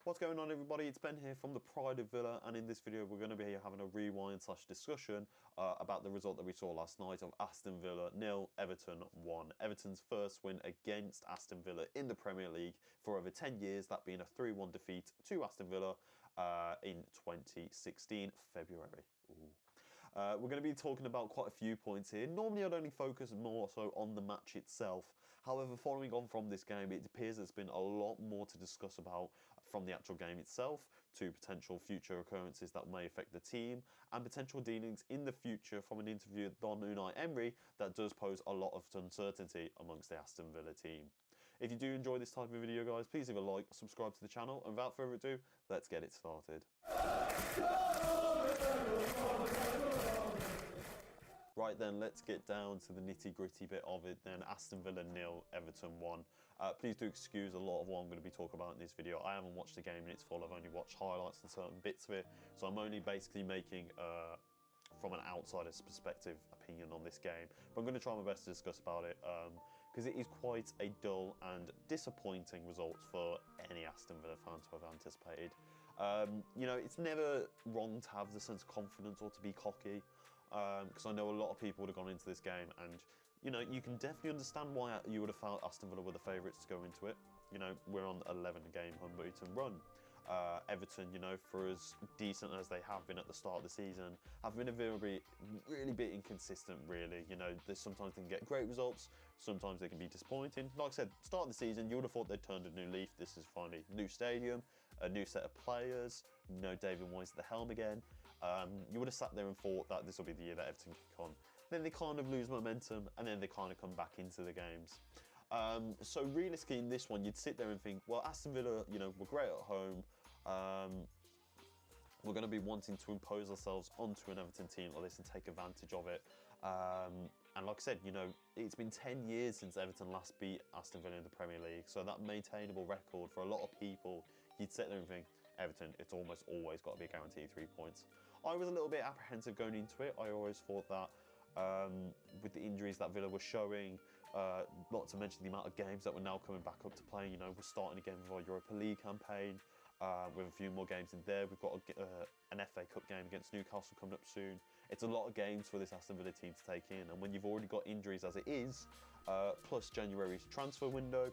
What's going on, everybody? It's Ben here from the Pride of Villa, and in this video we're going to be having a rewind / discussion about the result that we saw last night of Aston Villa 0, Everton 1. Everton's first win against Aston Villa in the Premier League for over 10 years, that being a 3-1 defeat to Aston Villa in 2016, February. Ooh. We're going to be talking about quite a few points here. Normally I'd only focus more so on the match itself. However, following on from this game, it appears there's been a lot more to discuss about from the actual game itself to potential future occurrences that may affect the team and potential dealings in the future from an interview with Don Unai Emery that does pose a lot of uncertainty amongst the Aston Villa team. If you do enjoy this type of video, guys, please leave a like, subscribe to the channel, and without further ado, let's get it started. Right then, let's get down to the nitty-gritty bit of it then. Aston Villa 0, Everton 1. Please do excuse a lot of what I'm going to be talking about in this video. I haven't watched the game in its full, I've only watched highlights and certain bits of it. So I'm only basically making, from an outsider's perspective, opinion on this game. But I'm going to try my best to discuss about it, because it is quite a dull and disappointing result for any Aston Villa fan to have anticipated. You know, it's never wrong to have the sense of confidence or to be cocky. Because I know a lot of people would have gone into this game, and you know, you can definitely understand why you would have felt Aston Villa were the favourites to go into it. You know, we're on 11-game unbeaten run. Everton, you know, for as decent as they have been at the start of the season, have been a really bit inconsistent, really. You know, sometimes they can get great results, sometimes they can be disappointing. Like I said, start of the season, you would have thought they'd turned a new leaf. This is finally a new stadium, a new set of players, you know, David Moyes at the helm again. You would have sat there and thought that this will be the year that Everton kick on. Then they kind of lose momentum, and then they kind of come back into the games. So realistically in this one, you'd sit there and think, well, Aston Villa, you know, we're great at home. We're going to be wanting to impose ourselves onto an Everton team like this and take advantage of it. And like I said, you know, it's been 10 years since Everton last beat Aston Villa in the Premier League. So that maintainable record for a lot of people, you'd sit there and think, Everton, it's almost always got to be a guaranteed 3 points. I was a little bit apprehensive going into it. I always thought that with the injuries that Villa were showing, not to mention the amount of games that were now coming back up to play, you know, we're starting again with our Europa League campaign, with a few more games in there. We've got an FA Cup game against Newcastle coming up soon. It's a lot of games for this Aston Villa team to take in, and when you've already got injuries as it is, plus January's transfer window,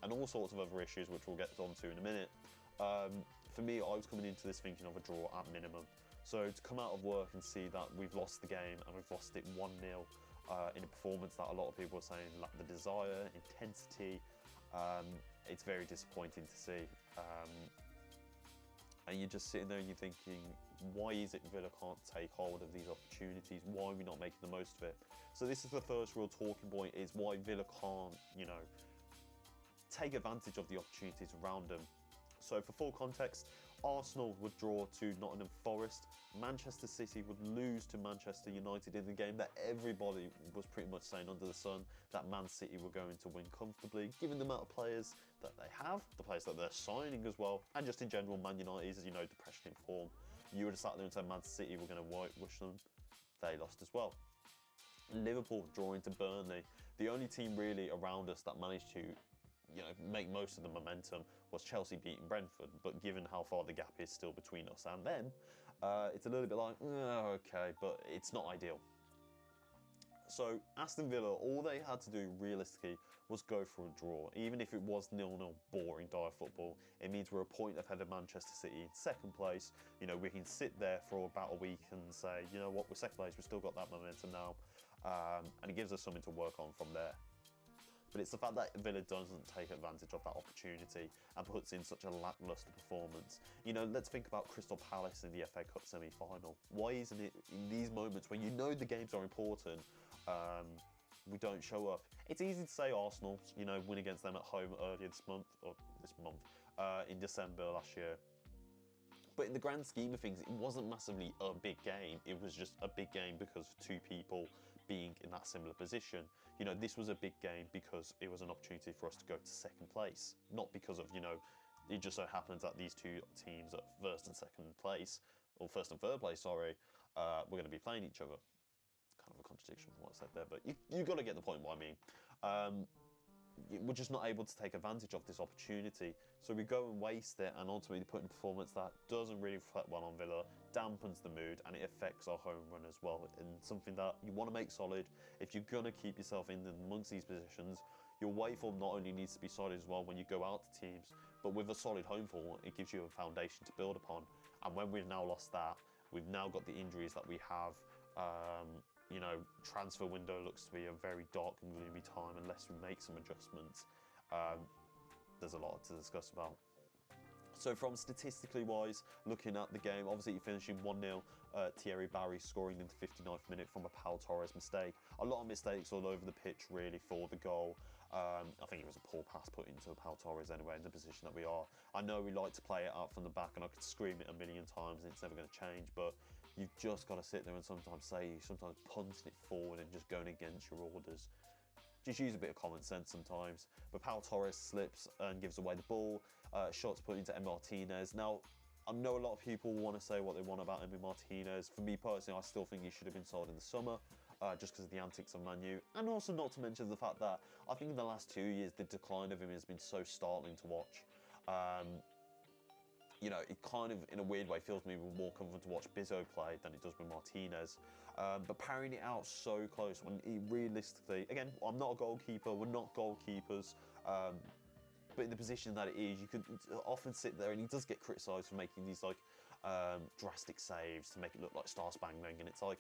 and all sorts of other issues which we'll get onto in a minute, for me, I was coming into this thinking of a draw at minimum. So to come out of work and see that we've lost the game and we've lost it 1-0 in a performance that a lot of people are saying lacked the desire, intensity, it's very disappointing to see. And you're just sitting there and you're thinking, why is it Villa can't take hold of these opportunities? Why are we not making the most of it? So this is the first real talking point, is why Villa can't, you know, take advantage of the opportunities around them. So for full context, Arsenal would draw to Nottingham Forest, Manchester City would lose to Manchester United in the game that everybody was pretty much saying under the sun that Man City were going to win comfortably, given the amount of players that they have, the players that they're signing as well, and just in general, Man United is, you know, depression in form. You would have sat there and said Man City were going to whitewash them. They lost as well. Liverpool drawing to Burnley. The only team really around us that managed to, you know, make most of the momentum was Chelsea beating Brentford, but given how far the gap is still between us and them, it's a little bit like, okay, but it's not ideal. So Aston Villa, all they had to do realistically was go for a draw. Even if it was 0-0 boring dire football, it means we're a point ahead of Manchester City in second place. You know, we can sit there for about a week and say, you know what, we're second place, we've still got that momentum now, and it gives us something to work on from there. But it's the fact that Villa doesn't take advantage of that opportunity and puts in such a lacklustre performance. You know, let's think about Crystal Palace in the FA Cup semi-final. Why isn't it in these moments when you know the games are important, we don't show up? It's easy to say Arsenal, you know, win against them at home earlier this month, in December last year. But in the grand scheme of things, it wasn't massively a big game. It was just a big game because of two people being in that similar position. You know, this was a big game because it was an opportunity for us to go to second place. Not because of, you know, it just so happens that these two teams at first and second place, or first and third place, sorry, we're going to be playing each other. Kind of a contradiction from what I said there, but you got to get the point what I mean. we're just not able to take advantage of this opportunity. So we go and waste it, and ultimately put in performance that doesn't really reflect well on Villa, dampens the mood, and it affects our home run as well. And something that you want to make solid, if you're going to keep yourself in amongst these positions, your away form not only needs to be solid as well when you go out to teams, but with a solid home form, it gives you a foundation to build upon. And when we've now lost that, we've now got the injuries that we have. You know, transfer window looks to be a very dark and gloomy time unless we make some adjustments. There's a lot to discuss about. So from statistically wise, looking at the game, obviously you're finishing 1-0, Thierry Barry scoring in the 59th minute from a Pau Torres mistake. A lot of mistakes all over the pitch really for the goal. I think it was a poor pass put into Pau Torres anyway in the position that we are. I know we like to play it out from the back, and I could scream it a million times and it's never going to change, but you've just got to sit there and sometimes punting it forward and just going against your orders. Just use a bit of common sense sometimes. But Pau Torres slips and gives away the ball. Shots put into Emi Martinez. Now, I know a lot of people want to say what they want about Emi Martinez. For me personally, I still think he should have been sold in the summer, just because of the antics of Man U. And also not to mention the fact that I think in the last 2 years, the decline of him has been so startling to watch. You know, it kind of, in a weird way, feels me more comfortable to watch Bizzo play than it does with Martinez. But parrying it out so close when he realistically, again, I'm not a goalkeeper, we're not goalkeepers, but in the position that it is, you could often sit there, and he does get criticised for making these like drastic saves to make it look like star spangling, and it's like,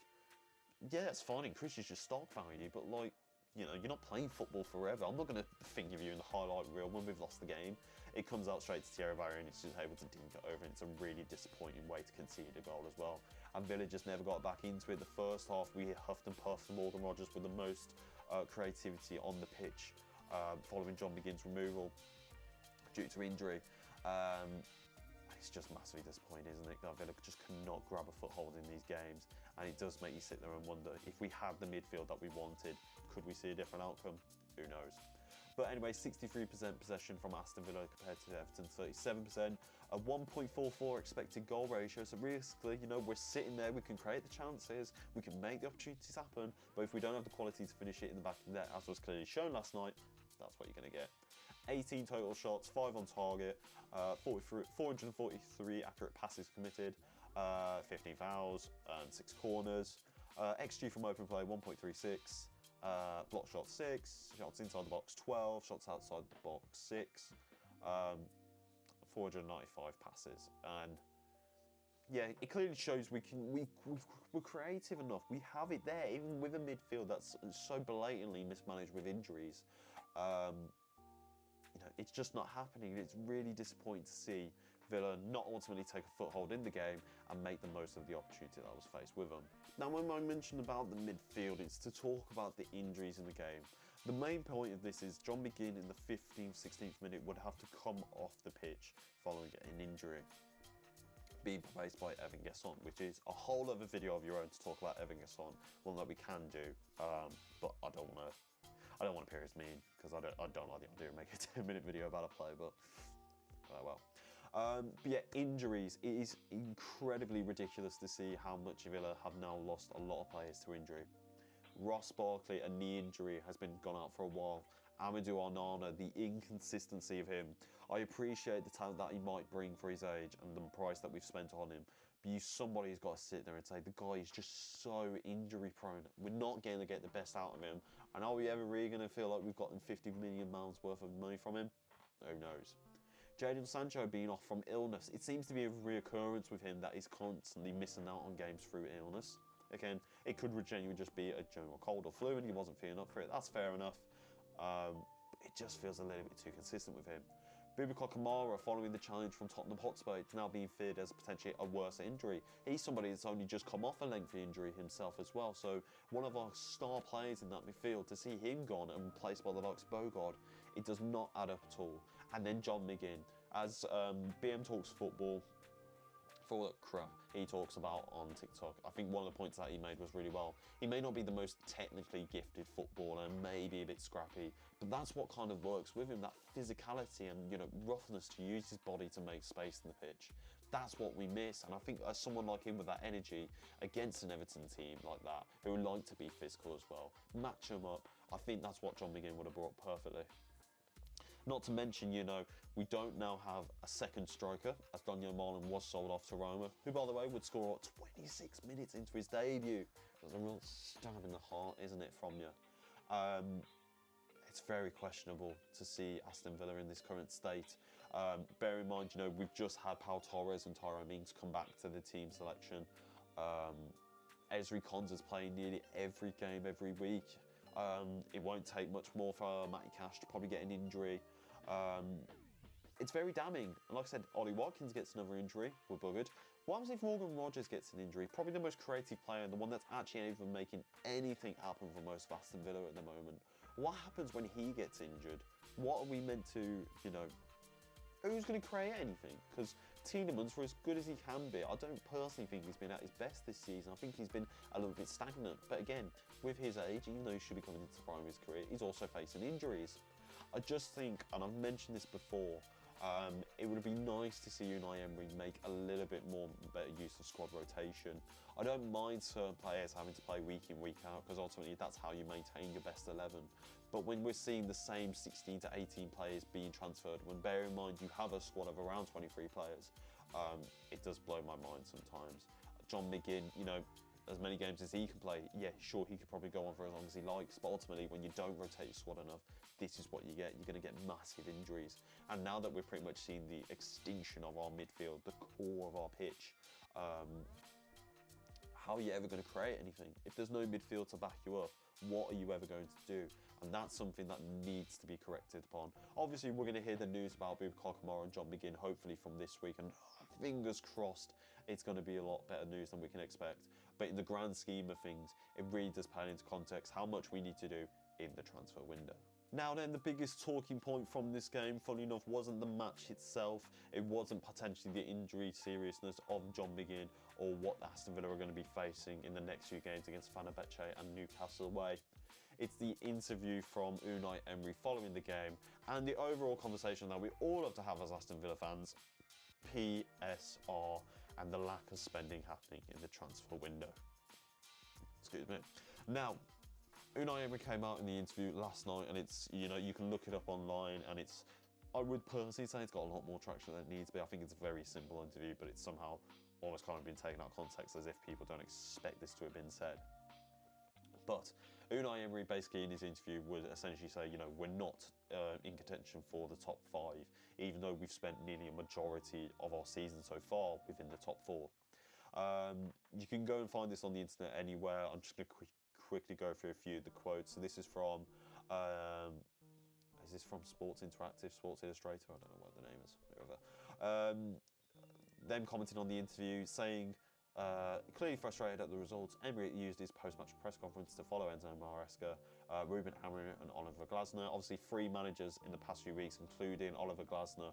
yeah, it's fine, increases your stock value, but like, you know, you're not playing football forever. I'm not going to think of you in the highlight reel when we've lost the game. It comes out straight to Thierry Barry, and it's just able to dink it over, and it's a really disappointing way to concede a goal as well. And Villa just never got back into it. The first half, we huffed and puffed. Morgan Rogers with the most creativity on the pitch following John McGinn's removal due to injury. It's just massively disappointing, isn't it? That Villa just cannot grab a foothold in these games, and it does make you sit there and wonder, if we had the midfield that we wanted, could we see a different outcome? Who knows? But anyway, 63% possession from Aston Villa compared to Everton's 37%, a 1.44 expected goal ratio. So realistically, you know, we're sitting there, we can create the chances, we can make the opportunities happen, but if we don't have the quality to finish it in the back of the net, as was clearly shown last night, that's what you're going to get. 18 total shots, 5 on target, 443 accurate passes committed, 15 fouls, and 6 corners. XG from open play, 1.36. Block shots 6, shots inside the box 12, shots outside the box 6, 495 passes, and yeah, it clearly shows we're creative enough. We have it there, even with a midfield that's so blatantly mismanaged with injuries. You know, it's just not happening. It's really disappointing to see Villa not ultimately take a foothold in the game and make the most of the opportunity that was faced with them. Now, when I mentioned about the midfield, it's to talk about the injuries in the game. The main point of this is John McGinn in the 15th, 16th minute would have to come off the pitch following an injury, being replaced by Evan Gesson, which is a whole other video of your own to talk about Evan Gesson, one that we can do, but I don't want to appear as mean, because I don't like the idea of making a 10-minute video about a play, but well. But yeah, injuries. It is incredibly ridiculous to see how much Villa have now lost a lot of players to injury. Ross Barkley, a knee injury, has been gone out for a while. Amadou Onana, the inconsistency of him. I appreciate the talent that he might bring for his age and the price that we've spent on him. But somebody's got to sit there and say, the guy is just so injury prone. We're not going to get the best out of him. And are we ever really going to feel like we've gotten £50 million worth of money from him? Who knows? Jadon Sancho being off from illness. It seems to be a reoccurrence with him that he's constantly missing out on games through illness. Again, it could genuinely just be a general cold or flu and he wasn't feeling up for it. That's fair enough. It just feels a little bit too consistent with him. Boubacar Kamara, following the challenge from Tottenham Hotspur, it's now being feared as potentially a worse injury. He's somebody that's only just come off a lengthy injury himself as well. So one of our star players in that midfield, to see him gone and replaced by the likes of Bogard, it does not add up at all. And then John McGinn, as BM Talks Football, for all that crap he talks about on TikTok, I think one of the points that he made was really well. He may not be the most technically gifted footballer, maybe a bit scrappy, but that's what kind of works with him, that physicality and, you know, roughness to use his body to make space in the pitch. That's what we miss, and I think as someone like him with that energy against an Everton team like that, who would like to be physical as well, match him up, I think that's what John McGinn would have brought perfectly. Not to mention, you know, we don't now have a second striker, as Daniel Marlin was sold off to Roma, who, by the way, would score 26 minutes into his debut. That's a real stab in the heart, isn't it, from you? It's very questionable to see Aston Villa in this current state. Bear in mind, you know, we've just had Pau Torres and Tyrone Mings come back to the team selection. Ezri Konsa's playing nearly every game every week. It won't take much more for Matty Cash to probably get an injury. It's very damning. And like I said, Ollie Watkins gets another injury. We're buggered. What happens if Morgan Rogers gets an injury? Probably the most creative player and the one that's actually even making anything happen for most of Aston Villa at the moment. What happens when he gets injured? What are we meant to, you know, who's going to create anything? Because Tielemans, for as good as he can be, I don't personally think he's been at his best this season. I think he's been a little bit stagnant. But again, with his age, even though he should be coming into the prime of his career, he's also facing injuries. I just think, and I've mentioned this before, it would be nice to see Unai Emery make a little bit more better use of squad rotation. I don't mind certain players having to play week in, week out, because ultimately that's how you maintain your best 11. But when we're seeing the same 16 to 18 players being transferred, when bear in mind you have a squad of around 23 players, it does blow my mind sometimes. John McGinn, you know, as many games as he can play, yeah, sure, he could probably go on for as long as he likes, but ultimately when you don't rotate your squad enough, this is what you get. You're going to get massive injuries. And now that we're pretty much seeing the extinction of our midfield, the core of our pitch, how are you ever going to create anything? If there's no midfield to back you up, what are you ever going to do? And that's something that needs to be corrected upon. Obviously, we're going to hear the news about Boubacar Kamara and John McGinn, hopefully from this week, and fingers crossed it's going to be a lot better news than we can expect. But in the grand scheme of things, it really does put into context how much we need to do in the transfer window. Now then, the biggest talking point from this game, funny enough, wasn't the match itself. It wasn't potentially the injury seriousness of John McGinn or what Aston Villa are going to be facing in the next few games against Fenerbahce and Newcastle away. It's the interview from Unai Emery following the game and the overall conversation that we all have to have as Aston Villa fans, PSR and the lack of spending happening in the transfer window. Excuse me. Now, Unai Emery came out in the interview last night, and it's, you know, you can look it up online, and it's, I would personally say it's got a lot more traction than it needs to be. I think it's a very simple interview, but it's somehow almost kind of been taken out of context as if people don't expect this to have been said. But Unai Emery basically in his interview would essentially say, you know, we're not in contention for the top 5, even though we've spent nearly a majority of our season so far within the top 4. You can go and find this on the internet anywhere. I'm just going to quickly go through a few of the quotes. So this is from Sports Interactive, Sports Illustrator? I don't know what the name is. Whatever. Them commenting on the interview, saying, clearly frustrated at the results, Emery used his post-match press conference to follow Enzo Maresca, Ruben Amorim and Oliver Glasner. Obviously 3 managers in the past few weeks, including Oliver Glasner,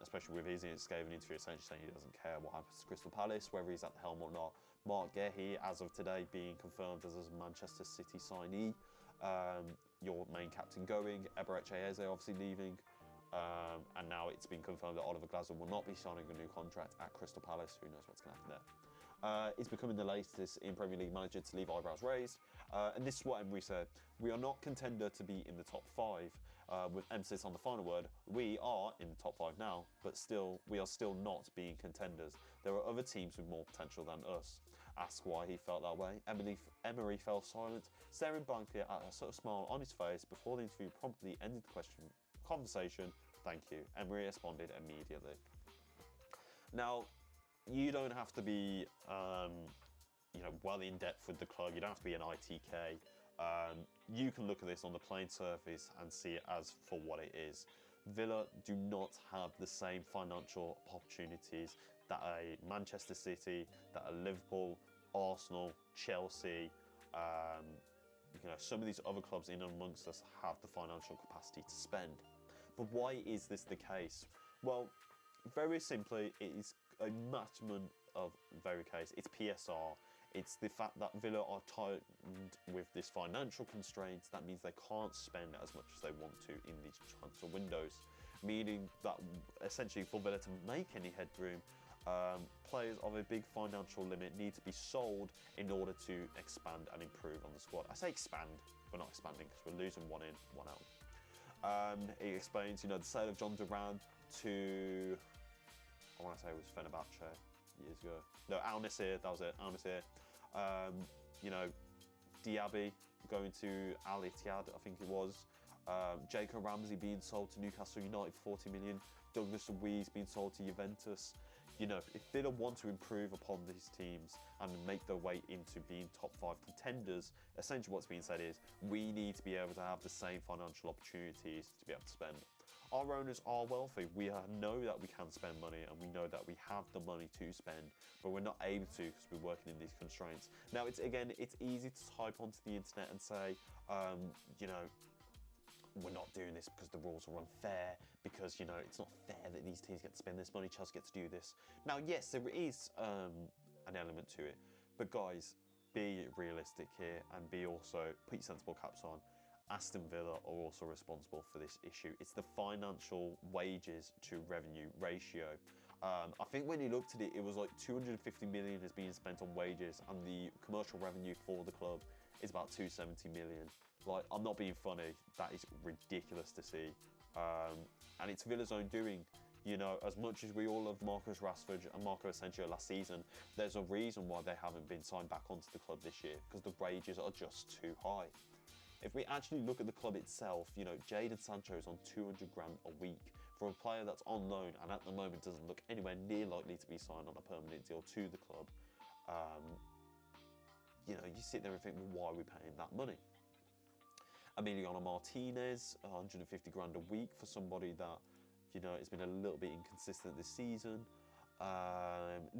especially with his scathing interview essentially saying he doesn't care what happens to Crystal Palace, whether he's at the helm or not. Mark Gehi, as of today, being confirmed as a Manchester City signee. Your main captain going, Eberechi Eze obviously leaving. And now it's been confirmed that Oliver Glasner will not be signing a new contract at Crystal Palace. Who knows what's going to happen there. It's becoming the latest in Premier League manager to leave eyebrows raised. And this is what Emery said. We are not contender to be in the top 5, with emphasis on the final word. We are in the top 5 now, but we are still not being contenders. There are other teams with more potential than us. Asked why he felt that way, Emery fell silent, staring blankly at a sort of smile on his face before the interview promptly ended the conversation. Thank you. Emery responded immediately. Now, you don't have to be, you know, well in depth with the club. You don't have to be an ITK. You can look at this on the plain surface and see it as for what it is. Villa do not have the same financial opportunities that a Manchester City, that a Liverpool, Arsenal, Chelsea, you know, some of these other clubs in and amongst us have the financial capacity to spend. But why is this the case? Well, very simply, it is a matchment of very case. It's PSR. It's the fact that Villa are tightened with this financial constraints. That means they can't spend as much as they want to in these transfer windows, meaning that essentially for Villa to make any headroom, players of a big financial limit need to be sold in order to expand and improve on the squad. I say expand, we're not expanding because we're losing one in, one out. He explains, you know, the sale of John Duran to, I want to say it was Fenerbahce years ago. No, Al Nassr, that was it, Al Nassr. You know, Diaby going to Al Ittihad, I think it was. Jacob Ramsey being sold to Newcastle United for 40 million. Douglas Luiz being sold to Juventus. You know, if Villa want to improve upon these teams and make their way into being top 5 contenders, essentially what's being said is we need to be able to have the same financial opportunities to be able to spend. Our owners are wealthy. We know that we can spend money and we know that we have the money to spend, but we're not able to because we're working in these constraints. Now, it's easy to type onto the internet and say, you know, we're not doing this because the rules are unfair, because, you know, it's not fair that these teams get to spend this money, Chelsea get to do this. Now, yes, there is an element to it, but guys, be realistic here and be also, put your sensible caps on. Aston Villa are also responsible for this issue. It's the financial wages to revenue ratio. I think when you looked at it, it was like 250 million is being spent on wages and the commercial revenue for the club is about 270 million. Like, I'm not being funny, that is ridiculous to see. And it's Villa's own doing. You know, as much as we all love Marcus Rashford and Marco Asensio last season, there's a reason why they haven't been signed back onto the club this year, because the wages are just too high. If we actually look at the club itself, you know, Jadon Sancho is on 200 grand a week for a player that's on loan and at the moment doesn't look anywhere near likely to be signed on a permanent deal to the club. You know, you sit there and think, well, why are we paying that money? Emiliano Martinez, 150 grand a week for somebody that, you know, has been a little bit inconsistent this season.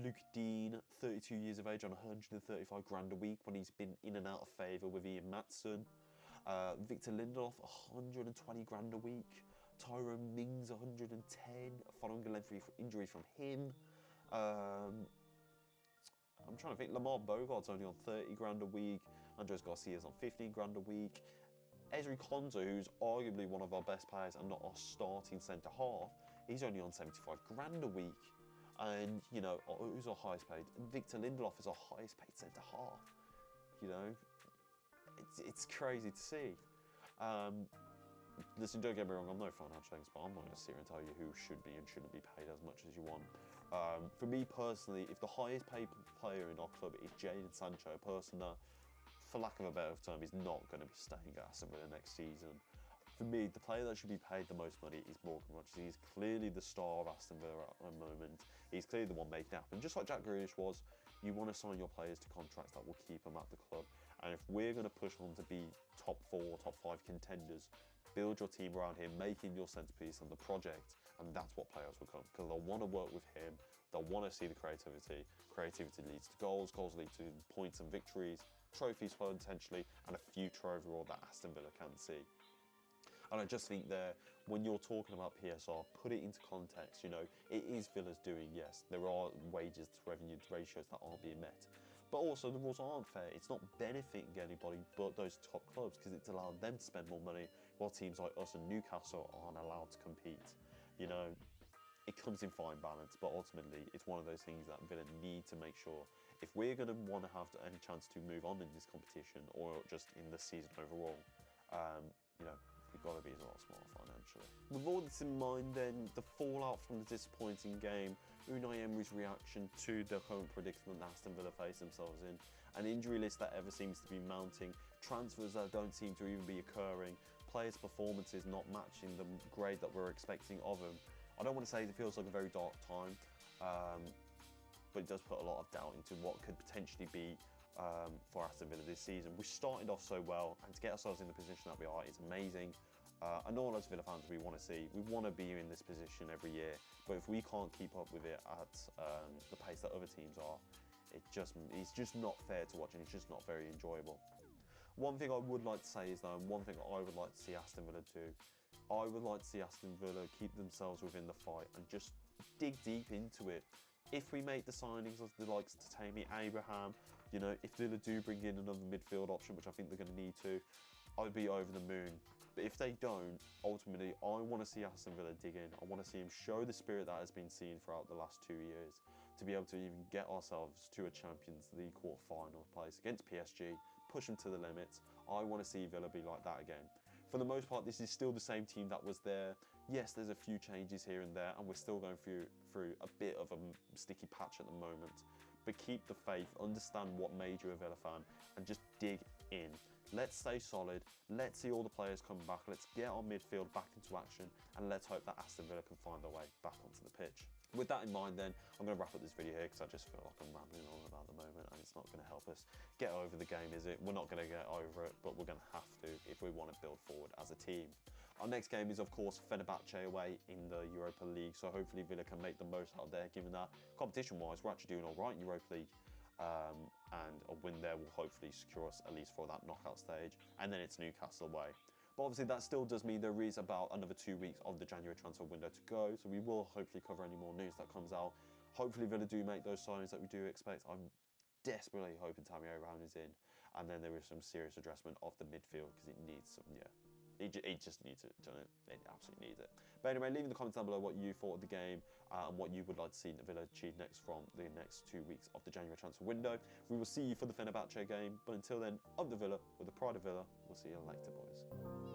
Luke Dean, 32 years of age, on 135 grand a week when he's been in and out of favour with Ian Maatson. Victor Lindelof, 120 grand a week. Tyrone Mings, 110, following a lengthy injury from him. I'm trying to think, Lamar Bogart's only on 30 grand a week. Andres Garcia's on 15 grand a week. Ezri Konsa, who's arguably one of our best players and not our starting centre-half, he's only on 75 grand a week. And, you know, who's our highest paid? Victor Lindelof is our highest paid centre-half. You know, it's crazy to see. Listen, don't get me wrong, I'm no financial expert. I'm not going to sit here and tell you who should be and shouldn't be paid as much as you want. For me personally, if the highest paid player in our club is Jadon Sancho, a person that, for lack of a better term, is not going to be staying at Aston Villa next season. For me, the player that should be paid the most money is Morgan Rodgers. He's clearly the star of Aston Villa at the moment. He's clearly the one making it happen. Just like Jack Grealish was, you want to sign your players to contracts that will keep them at the club. And if we're going to push on to be top 4, top 5 contenders, build your team around him, make him your centrepiece and the project, and that's what players will come. Because they'll want to work with him, they'll want to see the creativity. Creativity leads to goals, goals lead to points and victories, trophies potentially, and a future overall that Aston Villa can see. And I just think there, when you're talking about PSR, put it into context. You know, it is Villa's doing, yes. There are wages to revenue ratios that aren't being met. But also, the rules aren't fair. It's not benefiting anybody but those top clubs, because it's allowed them to spend more money, while teams like us and Newcastle aren't allowed to compete. You know, it comes in fine balance, but ultimately, it's one of those things that Villa need to make sure, if we're going to want to have any chance to move on in this competition, or just in the season overall, you know, we've got to be a lot smarter financially. With all this in mind then, the fallout from the disappointing game, Unai Emery's reaction to the current predicament that Aston Villa face themselves in, an injury list that ever seems to be mounting, transfers that don't seem to even be occurring, players' performances not matching the grade that we're expecting of them. I don't want to say it feels like a very dark time, but it does put a lot of doubt into what could potentially be for Aston Villa this season. We started off so well, and to get ourselves in the position that we are is amazing. And all as Villa fans, we want to see. We want to be in this position every year, but if we can't keep up with it at the pace that other teams are, it's just not fair to watch, and it's just not very enjoyable. One thing I would like to say is, though, and one thing I would like to see Aston Villa do, I would like to see Aston Villa keep themselves within the fight and just dig deep into it. If we make the signings of the likes of Tammy Abraham, you know, if Villa do bring in another midfield option, which I think they're going to need to, I'd be over the moon. But if they don't, ultimately, I want to see Aston Villa dig in. I want to see him show the spirit that has been seen throughout the last 2 years to be able to even get ourselves to a Champions League quarter-final place against PSG, push them to the limits. I want to see Villa be like that again. For the most part, this is still the same team that was there. Yes, there's a few changes here and there, and we're still going through a bit of a sticky patch at the moment. But keep the faith, understand what made you a Villa fan, and just dig in. Let's stay solid. Let's see all the players come back. Let's get our midfield back into action, and let's hope that Aston Villa can find their way back onto the pitch. With that in mind then, I'm going to wrap up this video here because I just feel like I'm rambling on about the moment and it's not going to help us get over the game, is it? We're not going to get over it, but we're going to have to if we want to build forward as a team. Our next game is, of course, Fenerbahce away in the Europa League, so hopefully Villa can make the most out there, given that competition-wise, we're actually doing all right in Europa League. And a win there will hopefully secure us at least for that knockout stage, and then it's Newcastle away. But obviously that still does mean there is about another 2 weeks of the January transfer window to go, so we will hopefully cover any more news that comes out. Hopefully Villa do make those signings that we do expect. I'm desperately hoping Tammy Abraham is in, and then there is some serious addressment of the midfield because it needs some, it just needs it, doesn't it? It absolutely needs it. But anyway, leave in the comments down below what you thought of the game and what you would like to see Villa achieve next from the next 2 weeks of the January transfer window. We will see you for the Fenerbahce game, but until then, up the Villa, with the pride of Villa. We'll see you later, boys.